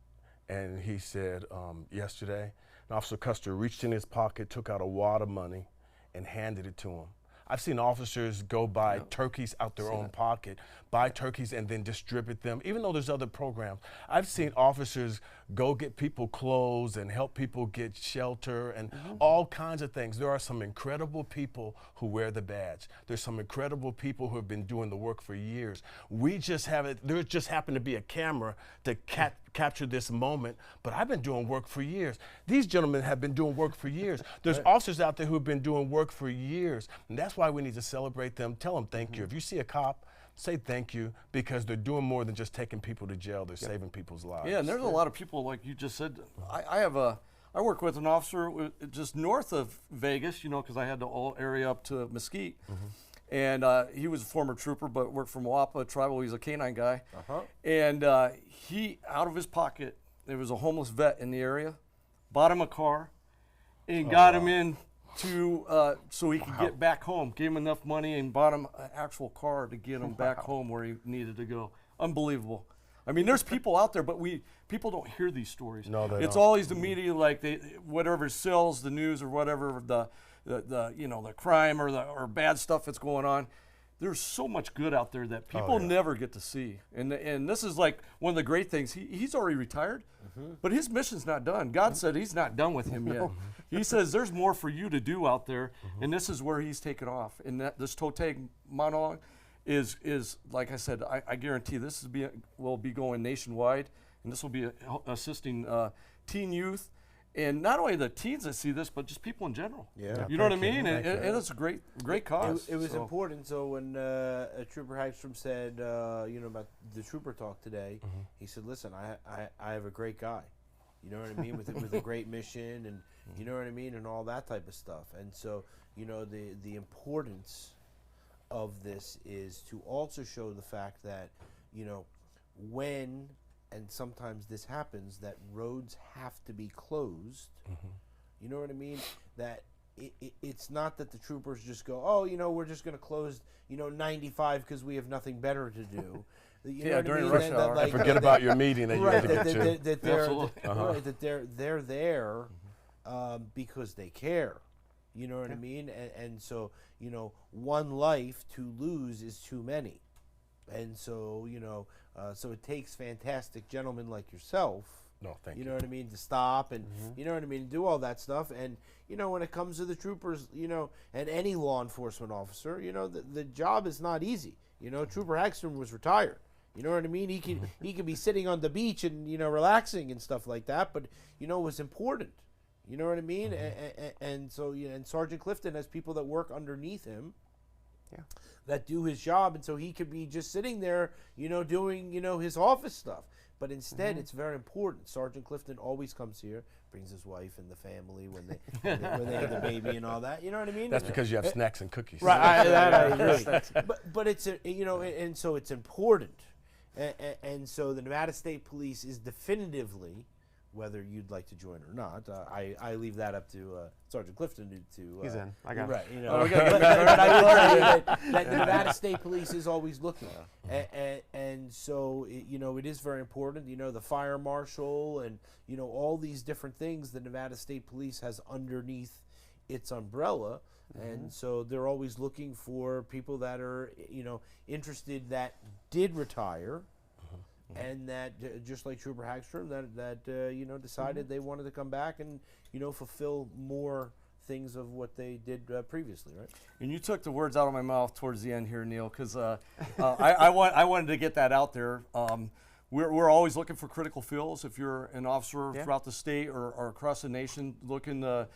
[SPEAKER 3] And he said, "Yesterday." And Officer Custer reached in his pocket, took out a wad of money, and handed it to him. I've seen officers go buy turkeys out their own pocket, buy turkeys and then distribute them, even though there's other programs. I've seen officers go get people clothes and help people get shelter and all kinds of things. There are some incredible people who wear the badge. There's some incredible people who have been doing the work for years. We just haven't, there just happened to be a camera to capture this moment, but I've been doing work for years. These gentlemen have been doing work for years. There's officers out there who have been doing work for years, and that's why we need to celebrate them. Tell them thank you. If you see a cop, say thank you, because they're doing more than just taking people to jail. They're saving people's lives.
[SPEAKER 2] Yeah, and there's a lot of people, like you just said. I work with an officer just north of Vegas, you know, because I had the whole area up to Mesquite. And he was a former trooper, but worked for Moapa Tribal. He's a canine guy. And he, out of his pocket, there was a homeless vet in the area, bought him a car, and got him in to so he could get back home. Gave him enough money and bought him an actual car to get him back home where he needed to go. Unbelievable. I mean, there's people out there, but people don't hear these stories.
[SPEAKER 3] No, they
[SPEAKER 2] it's
[SPEAKER 3] don't.
[SPEAKER 2] always the media, like whatever sells the news or whatever the you know, the crime or bad stuff that's going on. There's so much good out there that people never get to see. And this is like one of the great things. He's already retired, but his mission's not done. God said he's not done with him yet. He says there's more for you to do out there, and this is where he's taken off. And this toe tag monologue is like I said, I guarantee this will be going nationwide, and this will be assisting teen youth. And not only the teens that see this, but just people in general.
[SPEAKER 1] Yeah.
[SPEAKER 2] You know what I
[SPEAKER 3] Thank you.
[SPEAKER 2] mean? And
[SPEAKER 3] Thank you.
[SPEAKER 2] it's a great cause.
[SPEAKER 1] It was
[SPEAKER 2] so.
[SPEAKER 1] important. So when Trooper Hagstrom said, about the Trooper Talk today, he said, "Listen, I have a great guy, you know what I mean, with a great mission, and you know what I mean, and all that type of stuff." And so, the importance of this is to also show the fact that, when and sometimes this happens, that roads have to be closed. You know what I mean? That it's not that the troopers just go, oh, we're just going to close, 95 because we have nothing better to do. You know what
[SPEAKER 2] during
[SPEAKER 1] I mean?
[SPEAKER 2] rush hour.
[SPEAKER 3] And forget about your meeting that you
[SPEAKER 1] Right,
[SPEAKER 3] had to get to.
[SPEAKER 1] that they're
[SPEAKER 2] Absolutely.
[SPEAKER 1] right, that they're there because they care. You know what I mean? And so, one life to lose is too many. And so, so it takes fantastic gentlemen like yourself,
[SPEAKER 3] No, thank
[SPEAKER 1] you
[SPEAKER 3] you.
[SPEAKER 1] know what I mean, to stop and, you know what I mean, do all that stuff. And, when it comes to the troopers, and any law enforcement officer, the job is not easy. Trooper Hagstrom was retired. You know what I mean? He could be sitting on the beach and, relaxing and stuff like that, but, it was important. You know what I mean? And so, and Sergeant Clifton has people that work underneath him.
[SPEAKER 4] Yeah.
[SPEAKER 1] That do his job, and so he could be just sitting there, doing, his office stuff. But instead, it's very important. Sergeant Clifton always comes here, brings his wife and the family when they when they have the baby and all that. You know what I mean?
[SPEAKER 3] That's because you have snacks and cookies.
[SPEAKER 1] Right. I agree. But it's and so it's important, and so the Nevada State Police is definitively, whether you'd like to join or not, I leave that up to Sergeant Clifton to
[SPEAKER 4] He's in. I got
[SPEAKER 1] right.
[SPEAKER 4] it.
[SPEAKER 1] But I will tell you that the Nevada State Police is always looking, and so it is very important. The fire marshal and all these different things the Nevada State Police has underneath its umbrella, and so they're always looking for people that are interested, that did retire. And that, just like Trooper Hagstrom, that decided they wanted to come back and fulfill more things of what they did previously, right?
[SPEAKER 2] And you took the words out of my mouth towards the end here, Neil, because I wanted to get that out there. We're always looking for critical fills. If you're an officer throughout the state or across the nation looking to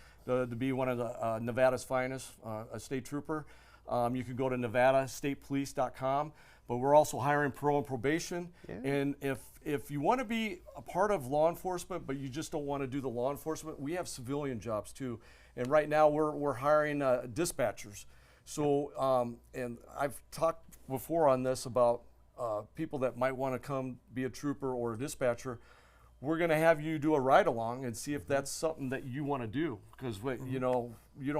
[SPEAKER 2] be one of the Nevada's finest, a state trooper, you can go to nevadastatepolice.com. But we're also hiring parole and probation. Yeah. And if you want to be a part of law enforcement, but you just don't want to do the law enforcement, we have civilian jobs too. And right now we're hiring dispatchers. So and I've talked before on this about people that might want to come be a trooper or a dispatcher. We're going to have you do a ride along and see if that's something that you want to do, because you don't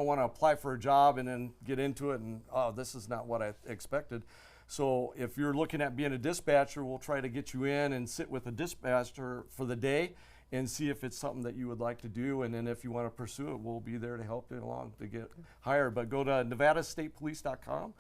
[SPEAKER 2] want to apply for a job and then get into it and this is not what I expected. So if you're looking at being a dispatcher, we'll try to get you in and sit with a dispatcher for the day and see if it's something that you would like to do. And then if you want to pursue it, we'll be there to help you along to get hired. But go to nevadastatepolice.com,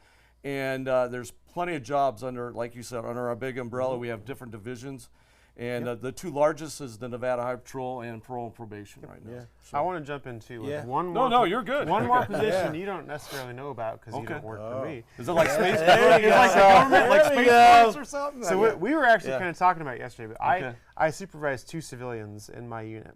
[SPEAKER 2] and there's plenty of jobs under, like you said, under our big umbrella. We have different divisions. And the two largest is the Nevada Highway Patrol and Parole and Probation right now.
[SPEAKER 1] Yeah.
[SPEAKER 2] So
[SPEAKER 4] I want to jump into one
[SPEAKER 2] No,
[SPEAKER 4] more.
[SPEAKER 2] you're good.
[SPEAKER 4] One more position you don't necessarily know about because you don't work for me.
[SPEAKER 2] Is it like space?
[SPEAKER 1] There you
[SPEAKER 2] Is it like the
[SPEAKER 1] go.
[SPEAKER 2] government, like
[SPEAKER 1] There we
[SPEAKER 2] space
[SPEAKER 1] go.
[SPEAKER 2] force or something?
[SPEAKER 4] So we were actually
[SPEAKER 2] Yeah.
[SPEAKER 4] kind of talking about it yesterday, but
[SPEAKER 2] Okay.
[SPEAKER 4] I supervise 2 civilians in my unit,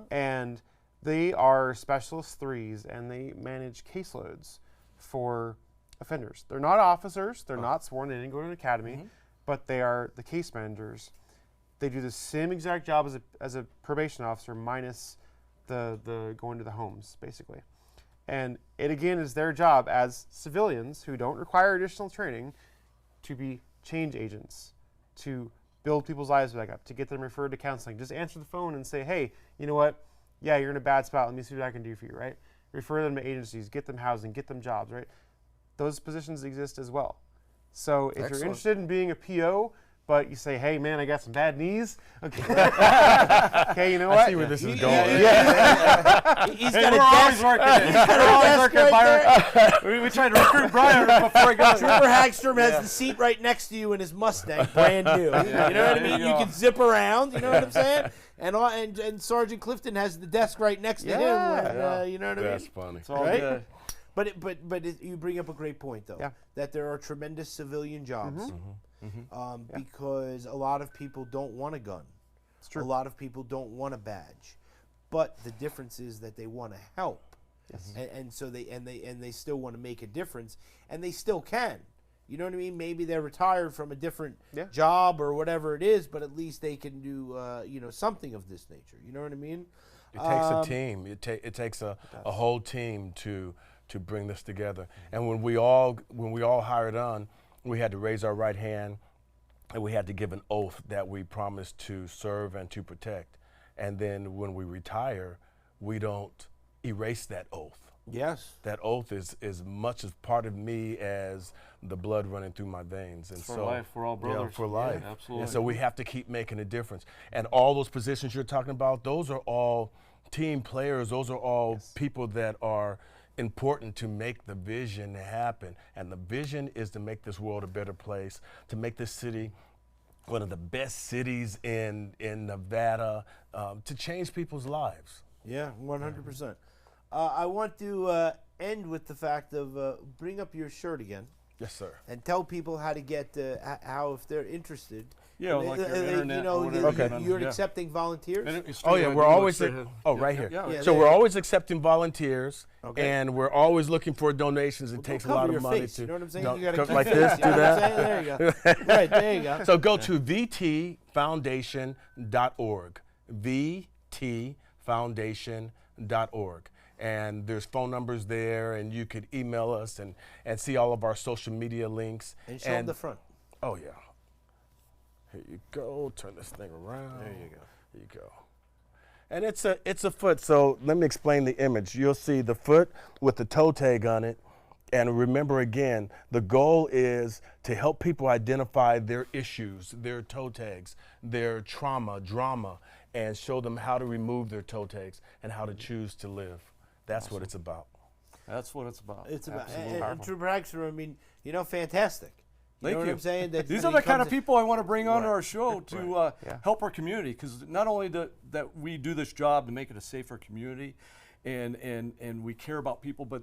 [SPEAKER 4] and they are specialist 3s, and they manage caseloads for offenders. They're not officers, they're not sworn, they didn't go to an academy, but they are the case managers. They do the same exact job as a probation officer, minus the going to the homes, basically. And it again is their job as civilians who don't require additional training to be change agents, to build people's lives back up, to get them referred to counseling. Just answer the phone and say, hey, you know what? Yeah, you're in a bad spot. Let me see what I can do for you, right? Refer them to agencies, get them housing, get them jobs, right? Those positions exist as well. So if you're interested in being a PO, but you say, hey, man, I got some bad knees. Okay, okay, you know what?
[SPEAKER 3] I see where this is going.
[SPEAKER 1] He's
[SPEAKER 2] Hey,
[SPEAKER 1] got a
[SPEAKER 2] we're always
[SPEAKER 1] desk.
[SPEAKER 2] working it.
[SPEAKER 1] He's got a
[SPEAKER 2] We're always
[SPEAKER 1] desk
[SPEAKER 2] working,
[SPEAKER 1] right
[SPEAKER 2] Byron. We tried to recruit Brian before he got
[SPEAKER 1] Trooper Hagstrom has the seat right next to you in his Mustang, brand new. You know what I mean?
[SPEAKER 2] there you
[SPEAKER 1] You
[SPEAKER 2] go.
[SPEAKER 1] can zip around. You know what I'm saying? And Sergeant Clifton has the desk right next to him. When, you know what I mean?
[SPEAKER 3] That's funny.
[SPEAKER 2] It's all
[SPEAKER 1] Right?
[SPEAKER 2] good.
[SPEAKER 1] you bring up a great point though.
[SPEAKER 4] Yeah.
[SPEAKER 1] That there are tremendous civilian jobs, because a lot of people don't want a gun.
[SPEAKER 4] It's true.
[SPEAKER 1] A lot of people don't want a badge, but the difference is that they want to help.
[SPEAKER 4] Yes.
[SPEAKER 1] And so they still want to make a difference, and they still can. You know what I mean? Maybe they're retired from a different
[SPEAKER 4] Yeah.
[SPEAKER 1] job or whatever it is, but at least they can do something of this nature. You know what I mean?
[SPEAKER 3] It takes a team. It takes a whole team to bring this together. And when we all hired on, we had to raise our right hand, and we had to give an oath that we promised to serve and to protect. And then when we retire, we don't erase that oath.
[SPEAKER 1] Yes.
[SPEAKER 3] That oath is as much as part of me as the blood running through my veins. And
[SPEAKER 2] For life, we're all brothers.
[SPEAKER 3] Yeah, for life.
[SPEAKER 2] Yeah, absolutely.
[SPEAKER 3] And so we have to keep making a difference. And all those positions you're talking about, those are all team players. Those are all people that are important to make the vision happen. And the vision is to make this world a better place, to make this city one of the best cities in Nevada, to change people's lives.
[SPEAKER 1] Yeah, 100%. I want to end with the fact of bring up your shirt again.
[SPEAKER 3] Yes, sir.
[SPEAKER 1] And tell people how to get how if they're interested.
[SPEAKER 2] Yeah, like your internet or whatever.
[SPEAKER 3] Okay.
[SPEAKER 1] You're
[SPEAKER 2] Yeah.
[SPEAKER 1] accepting volunteers.
[SPEAKER 3] Oh yeah, we're always right here.
[SPEAKER 2] Yeah,
[SPEAKER 3] So
[SPEAKER 1] yeah.
[SPEAKER 3] we're always accepting volunteers,
[SPEAKER 1] Okay.
[SPEAKER 3] and we're always looking for donations. It takes a
[SPEAKER 1] Cover
[SPEAKER 3] lot
[SPEAKER 1] your
[SPEAKER 3] of money
[SPEAKER 1] face,
[SPEAKER 3] to
[SPEAKER 1] you know what I'm saying?
[SPEAKER 3] No,
[SPEAKER 1] You gotta
[SPEAKER 3] co-
[SPEAKER 1] keep
[SPEAKER 3] like
[SPEAKER 1] your
[SPEAKER 3] this.
[SPEAKER 1] face,
[SPEAKER 3] Do
[SPEAKER 1] you know what I'm
[SPEAKER 3] that.
[SPEAKER 1] saying? There you go. Right there you go.
[SPEAKER 3] So go to vtfoundation.org. vtfoundation.org. And there's phone numbers there, and you could email us and see all of our social media links.
[SPEAKER 1] And show them the front.
[SPEAKER 3] Oh, yeah. Here you go. Turn this thing around.
[SPEAKER 1] There you go.
[SPEAKER 3] There you go. And it's a foot. So let me explain the image. You'll see the foot with the toe tag on it. And remember again, the goal is to help people identify their issues, their toe tags, their trauma, drama, and show them how to remove their toe tags and how to choose to live. That's what it's about.
[SPEAKER 2] That's what it's about.
[SPEAKER 1] It's about
[SPEAKER 2] Absolutely.
[SPEAKER 1] and True Praxer, I mean, fantastic. You
[SPEAKER 2] Thank
[SPEAKER 1] know what
[SPEAKER 2] you.
[SPEAKER 1] I'm saying? That
[SPEAKER 2] These
[SPEAKER 1] that
[SPEAKER 2] are
[SPEAKER 1] he
[SPEAKER 2] the kind
[SPEAKER 1] comes
[SPEAKER 2] of people I want to bring onto
[SPEAKER 1] Right.
[SPEAKER 2] our show to
[SPEAKER 4] Yeah.
[SPEAKER 2] help our community, because not only that we do this job to make it a safer community, and we care about people, but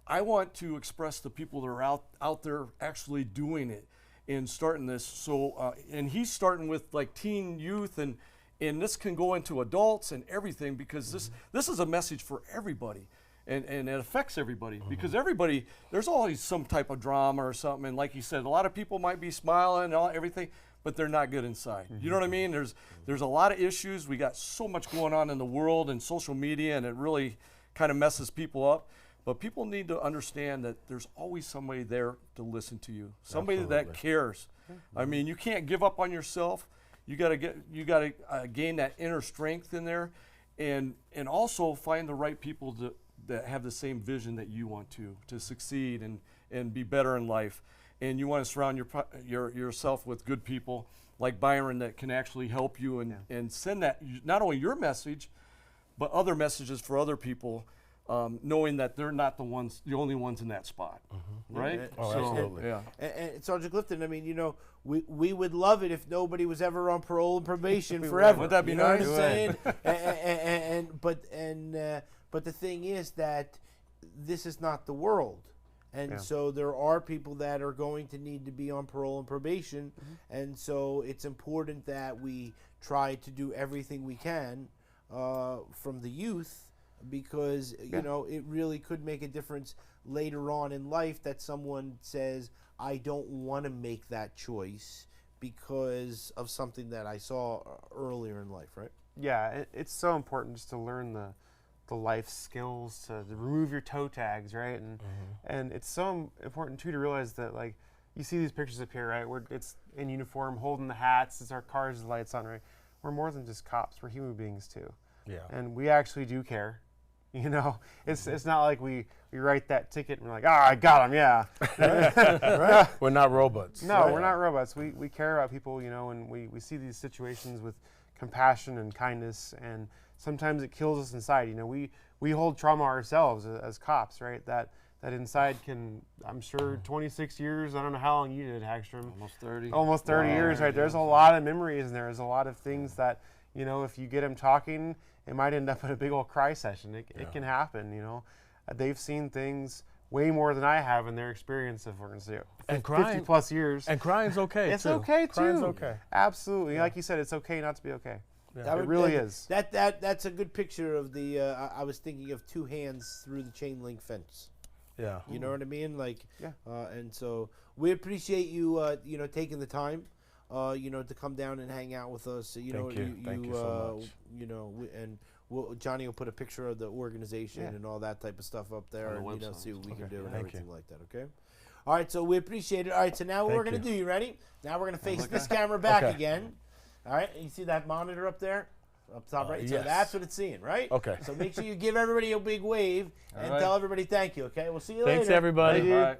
[SPEAKER 2] I want to express the people that are out there actually doing it and starting this. So and he's starting with like teen youth, and this can go into adults and everything, because this is a message for everybody. And it affects everybody, because everybody, there's always some type of drama or something. And like you said, a lot of people might be smiling and everything, but they're not good inside. You know what I mean? There's a lot of issues. We got so much going on in the world and social media, and it really kind of messes people up. But people need to understand that there's always somebody there to listen to you, somebody that cares. I mean, you can't give up on yourself. You got to gain that inner strength in there, and also find the right people that have the same vision that you want to succeed and be better in life. And you want to surround yourself with good people like Byron that can actually help you and send that, not only your message, but other messages for other people, knowing that they're not the only ones in that spot, right?
[SPEAKER 1] Yeah.
[SPEAKER 3] Oh, absolutely.
[SPEAKER 2] Yeah.
[SPEAKER 1] And Sergeant Clifton, I mean, we would love it if nobody was ever on parole and probation
[SPEAKER 4] We would.
[SPEAKER 1] forever.
[SPEAKER 2] Wouldn't that be
[SPEAKER 1] you know
[SPEAKER 2] nice?
[SPEAKER 1] what I'm saying? But the thing is that this is not the world. And so there are people that are going to need to be on parole and probation. And so it's important that we try to do everything we can from the youth, because, it really could make a difference later on in life that someone says, I don't want to make that choice because of something that I saw earlier in life, right?
[SPEAKER 4] Yeah, it's so important just to learn the life skills to remove your toe tags, right? And it's so important too to realize that, like, you see these pictures up here, right? Where it's in uniform, holding the hats, it's our cars, the lights on, right? We're more than just cops. We're human beings too.
[SPEAKER 3] Yeah.
[SPEAKER 4] And we actually do care. It's not like we write that ticket and we're like, I got him, yeah.
[SPEAKER 3] Right. We're not robots.
[SPEAKER 4] No,
[SPEAKER 3] Right.
[SPEAKER 4] we're not robots. We care about people, and we see these situations with compassion and kindness, and sometimes it kills us inside. We hold trauma ourselves as cops, right? That inside can, I'm sure, 26 years, I don't know how long you did, Hagstrom.
[SPEAKER 2] Almost 30.
[SPEAKER 4] Years, right? There's a lot of memories, and there's a lot of things that, if you get them talking, it might end up in a big old cry session. It can happen, They've seen things way more than I have in their experience of we're going to say
[SPEAKER 3] And
[SPEAKER 4] 50
[SPEAKER 3] crying-
[SPEAKER 4] plus years.
[SPEAKER 3] And crying's okay
[SPEAKER 4] it's
[SPEAKER 3] too.
[SPEAKER 4] okay too.
[SPEAKER 3] Crying's okay.
[SPEAKER 4] Absolutely. Like you said, it's okay not to be okay.
[SPEAKER 1] That
[SPEAKER 4] It
[SPEAKER 1] would-
[SPEAKER 4] really
[SPEAKER 1] that-
[SPEAKER 4] is.
[SPEAKER 1] That's a good picture of the. I was thinking of two hands through the chain link fence.
[SPEAKER 3] Yeah.
[SPEAKER 1] You know what I mean? Like,
[SPEAKER 4] Yeah.
[SPEAKER 1] And so we appreciate you, taking the time, to come down and hang out with us.
[SPEAKER 3] Thank you so much.
[SPEAKER 1] And Johnny will put a picture of the organization
[SPEAKER 4] Yeah.
[SPEAKER 1] and all that type of stuff up there,
[SPEAKER 2] On the
[SPEAKER 1] and
[SPEAKER 2] website.
[SPEAKER 1] see what we can
[SPEAKER 3] Okay.
[SPEAKER 1] do and
[SPEAKER 3] Thank
[SPEAKER 1] everything
[SPEAKER 3] you.
[SPEAKER 1] like that. Okay. All right. So we appreciate it. All right. So now what
[SPEAKER 3] Thank
[SPEAKER 1] we're gonna
[SPEAKER 3] you.
[SPEAKER 1] do? You ready? Now we're gonna face
[SPEAKER 2] Okay.
[SPEAKER 1] this camera back
[SPEAKER 3] Okay.
[SPEAKER 1] again. All right. And you see that monitor up there? Up top right? So
[SPEAKER 3] yes.
[SPEAKER 1] that's what it's seeing, right?
[SPEAKER 3] Okay.
[SPEAKER 1] So make sure you give everybody a big wave and
[SPEAKER 2] right.
[SPEAKER 1] tell everybody thank you, okay? We'll see you
[SPEAKER 3] Thanks,
[SPEAKER 1] later.
[SPEAKER 3] everybody.
[SPEAKER 4] Thank you.
[SPEAKER 2] All right.